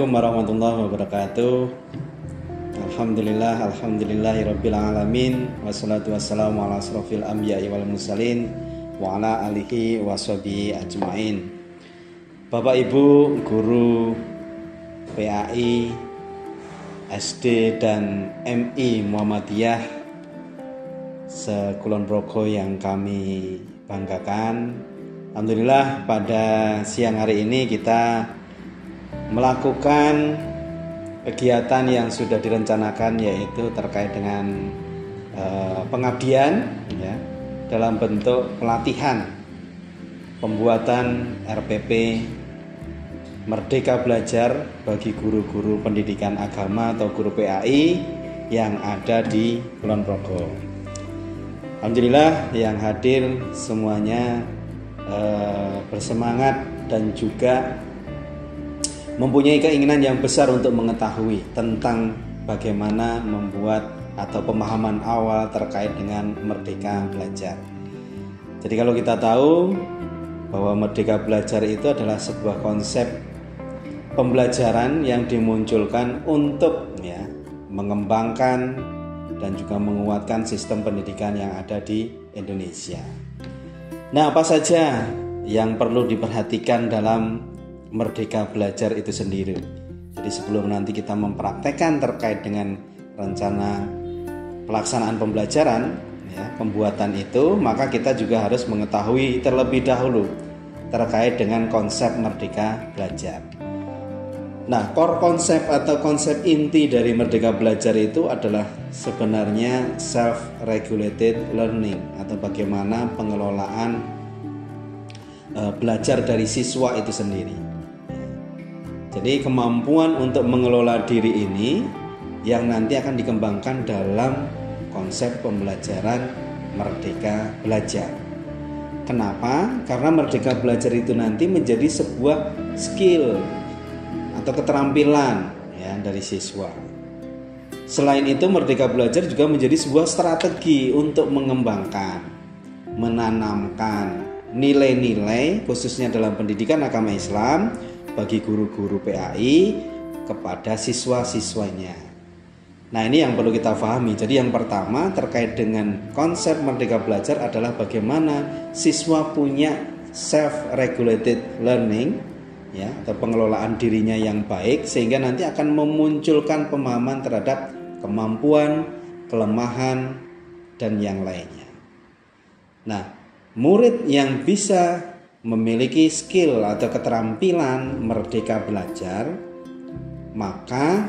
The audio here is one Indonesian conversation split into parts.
Assalamualaikum warahmatullahi wabarakatuh. Alhamdulillahirabbil alamin wassalatu wassalamu ala asrofil anbiya'i wal mursalin wa ala alihi washabihi ajmain. Bapak Ibu guru PAI, SD dan MI Muhammadiyah seKulon Progo yang kami banggakan. Alhamdulillah pada siang hari ini kita melakukan kegiatan yang sudah direncanakan, yaitu terkait dengan pengabdian ya, dalam bentuk pelatihan pembuatan RPP Merdeka Belajar bagi guru-guru pendidikan agama atau guru PAI yang ada di Kulon Progo. Alhamdulillah yang hadir semuanya bersemangat dan juga mempunyai keinginan yang besar untuk mengetahui tentang bagaimana membuat atau pemahaman awal terkait dengan Merdeka Belajar. Jadi kalau kita tahu bahwa Merdeka Belajar itu adalah sebuah konsep pembelajaran yang dimunculkan untuk mengembangkan dan juga menguatkan sistem pendidikan yang ada di Indonesia. Nah, apa saja yang perlu diperhatikan dalam Merdeka Belajar itu sendiri? Jadi sebelum nanti kita mempraktekkan terkait dengan rencana pelaksanaan pembelajaran pembuatan itu, maka kita juga harus mengetahui terlebih dahulu terkait dengan konsep Merdeka Belajar. Nah, core konsep atau konsep inti dari Merdeka Belajar itu adalah sebenarnya self-regulated learning, atau bagaimana pengelolaan belajar dari siswa itu sendiri. Jadi kemampuan untuk mengelola diri ini yang nanti akan dikembangkan dalam konsep pembelajaran Merdeka Belajar. Kenapa? Karena Merdeka Belajar itu nanti menjadi sebuah skill atau keterampilan dari siswa. Selain itu, Merdeka Belajar juga menjadi sebuah strategi untuk mengembangkan, menanamkan nilai-nilai khususnya dalam pendidikan agama Islam bagi guru-guru PAI kepada siswa-siswanya. Nah, ini yang perlu kita pahami. Jadi yang pertama terkait dengan konsep Merdeka Belajar adalah bagaimana siswa punya self-regulated learning atau pengelolaan dirinya yang baik, sehingga nanti akan memunculkan pemahaman terhadap kemampuan, kelemahan, dan yang lainnya. Nah, murid yang bisa memiliki skill atau keterampilan Merdeka Belajar, maka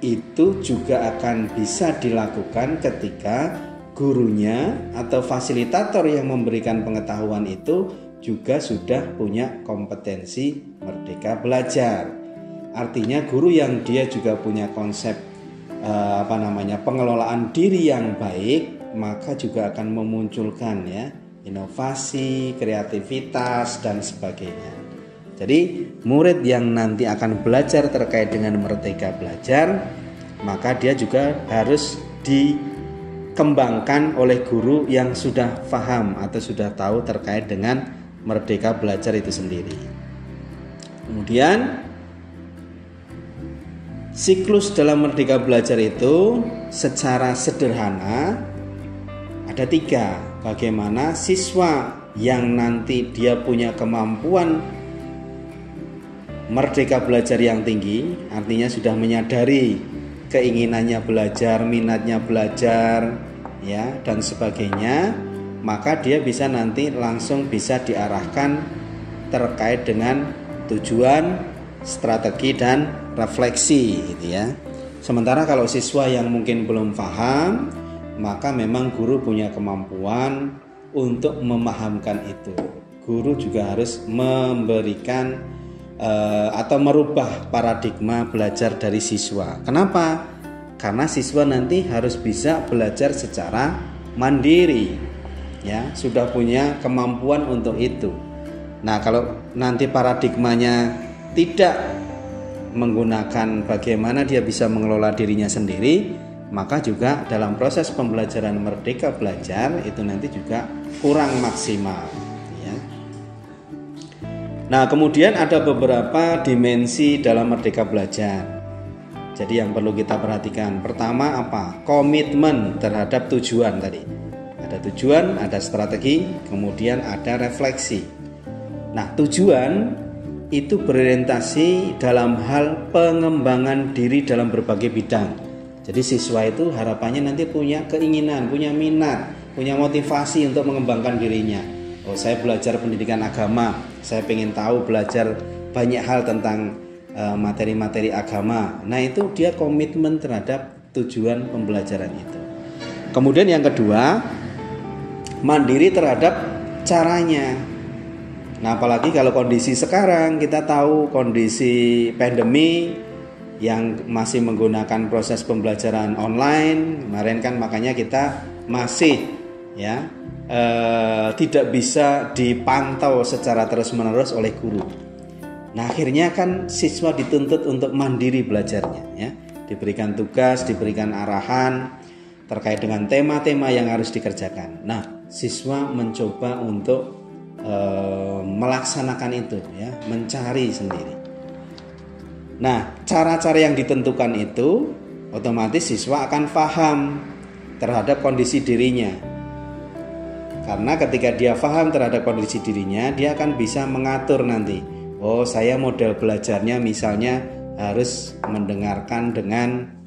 itu juga akan bisa dilakukan ketika gurunya atau fasilitator yang memberikan pengetahuan itu juga sudah punya kompetensi Merdeka Belajar. Artinya guru yang dia juga punya konsep pengelolaan diri yang baik, maka juga akan memunculkan inovasi, kreativitas, dan sebagainya. Jadi murid yang nanti akan belajar terkait dengan Merdeka Belajar, maka dia juga harus dikembangkan oleh guru yang sudah paham atau sudah tahu terkait dengan Merdeka Belajar itu sendiri. Kemudian siklus dalam Merdeka Belajar itu secara sederhana ada 3. Bagaimana siswa yang nanti dia punya kemampuan Merdeka Belajar yang tinggi, artinya sudah menyadari keinginannya belajar, minatnya belajar, dan sebagainya, maka dia bisa nanti langsung bisa diarahkan terkait dengan tujuan, strategi, dan refleksi Sementara kalau siswa yang mungkin belum paham, maka memang guru punya kemampuan untuk memahamkan itu. Guru juga harus memberikan atau merubah paradigma belajar dari siswa. Kenapa? Karena siswa nanti harus bisa belajar secara mandiri, sudah punya kemampuan untuk itu. Nah, kalau nanti paradigmanya tidak menggunakan bagaimana dia bisa mengelola dirinya sendiri, maka juga dalam proses pembelajaran Merdeka Belajar itu nanti juga kurang maksimal Nah, kemudian ada beberapa dimensi dalam Merdeka Belajar. Jadi yang perlu kita perhatikan, pertama apa? Komitmen terhadap tujuan tadi. Ada tujuan, ada strategi, kemudian ada refleksi. Nah, tujuan itu berorientasi dalam hal pengembangan diri dalam berbagai bidang. Jadi siswa itu harapannya nanti punya keinginan, punya minat, punya motivasi untuk mengembangkan dirinya. Oh, saya belajar pendidikan agama, saya pengen tahu belajar banyak hal tentang materi-materi agama. Nah, itu dia komitmen terhadap tujuan pembelajaran itu. Kemudian yang kedua, mandiri terhadap caranya. Nah, apalagi kalau kondisi sekarang, kita tahu kondisi pandemi yang masih menggunakan proses pembelajaran online. Kemarin kan makanya kita masih tidak bisa dipantau secara terus-menerus oleh guru. Nah, akhirnya kan siswa dituntut untuk mandiri belajarnya, ya. Diberikan tugas, diberikan arahan terkait dengan tema-tema yang harus dikerjakan. Nah, siswa mencoba untuk melaksanakan itu, ya, mencari sendiri. Nah, cara-cara yang ditentukan itu otomatis siswa akan paham terhadap kondisi dirinya. Karena ketika dia paham terhadap kondisi dirinya, dia akan bisa mengatur nanti. Oh, saya model belajarnya misalnya harus mendengarkan dengan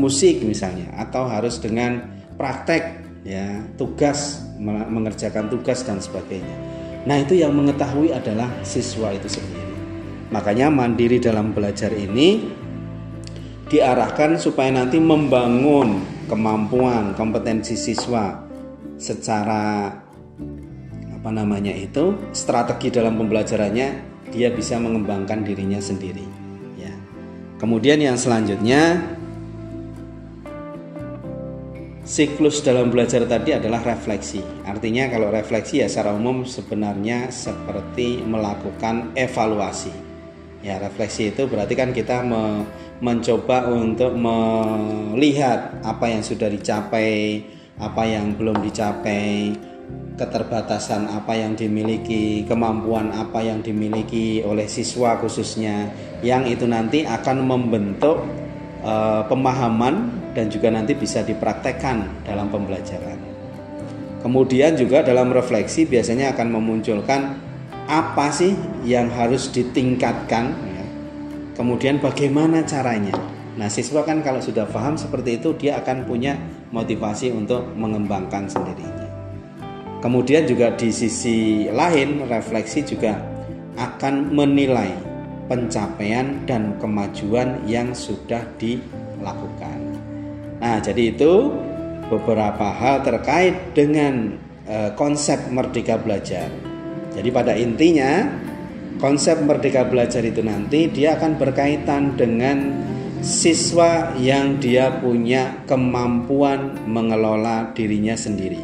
musik misalnya, atau harus dengan praktek, ya, tugas, mengerjakan tugas dan sebagainya. Nah, itu yang mengetahui adalah siswa itu sendiri. Makanya mandiri dalam belajar ini diarahkan supaya nanti membangun kemampuan, kompetensi siswa secara strategi dalam pembelajarannya, dia bisa mengembangkan dirinya sendiri, ya. Kemudian yang selanjutnya, siklus dalam belajar tadi adalah refleksi. Artinya kalau refleksi ya secara umum sebenarnya seperti melakukan evaluasi. Ya, refleksi itu berarti kan kita mencoba untuk melihat apa yang sudah dicapai, apa yang belum dicapai, keterbatasan apa yang dimiliki, kemampuan apa yang dimiliki oleh siswa khususnya, yang itu nanti akan membentuk pemahaman dan juga nanti bisa dipraktekkan dalam pembelajaran. Kemudian juga dalam refleksi biasanya akan memunculkan apa sih yang harus ditingkatkan, ya. Kemudian bagaimana caranya. Nah, siswa kan kalau sudah paham seperti itu, dia akan punya motivasi untuk mengembangkan sendirinya. Kemudian juga di sisi lain, refleksi juga akan menilai pencapaian dan kemajuan yang sudah dilakukan. Nah, jadi itu beberapa hal terkait dengan konsep Merdeka Belajar. Jadi pada intinya konsep Merdeka Belajar itu nanti dia akan berkaitan dengan siswa yang dia punya kemampuan mengelola dirinya sendiri.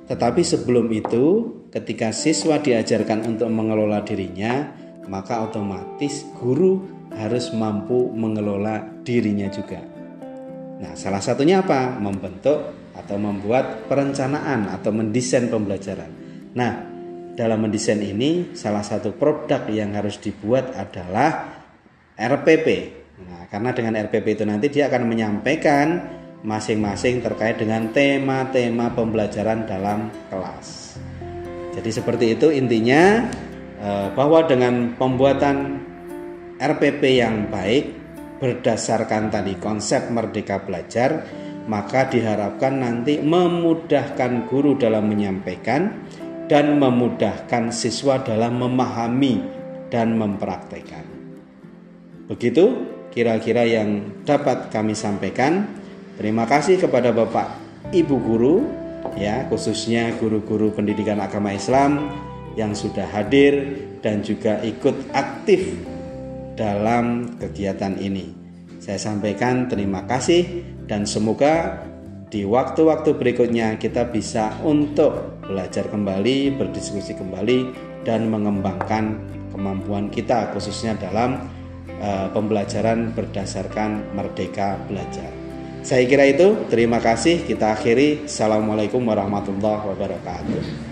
Tetapi sebelum itu, ketika siswa diajarkan untuk mengelola dirinya, maka otomatis guru harus mampu mengelola dirinya juga. Nah, salah satunya apa? Membentuk atau membuat perencanaan atau mendesain pembelajaran. Nah, dalam mendesain ini salah satu produk yang harus dibuat adalah RPP. Nah, karena dengan RPP itu nanti dia akan menyampaikan masing-masing terkait dengan tema-tema pembelajaran dalam kelas. Jadi seperti itu intinya, bahwa dengan pembuatan RPP yang baik berdasarkan tadi konsep Merdeka Belajar, maka diharapkan nanti memudahkan guru dalam menyampaikan dan memudahkan siswa dalam memahami dan mempraktekkan. Begitu kira-kira yang dapat kami sampaikan. Terima kasih kepada Bapak Ibu guru, ya, khususnya guru-guru pendidikan agama Islam yang sudah hadir dan juga ikut aktif dalam kegiatan ini. Saya sampaikan terima kasih dan semoga di waktu-waktu berikutnya kita bisa untuk belajar kembali, berdiskusi kembali dan mengembangkan kemampuan kita khususnya dalam pembelajaran berdasarkan Merdeka Belajar. Saya kira itu, terima kasih, kita akhiri. Assalamualaikum warahmatullahi wabarakatuh.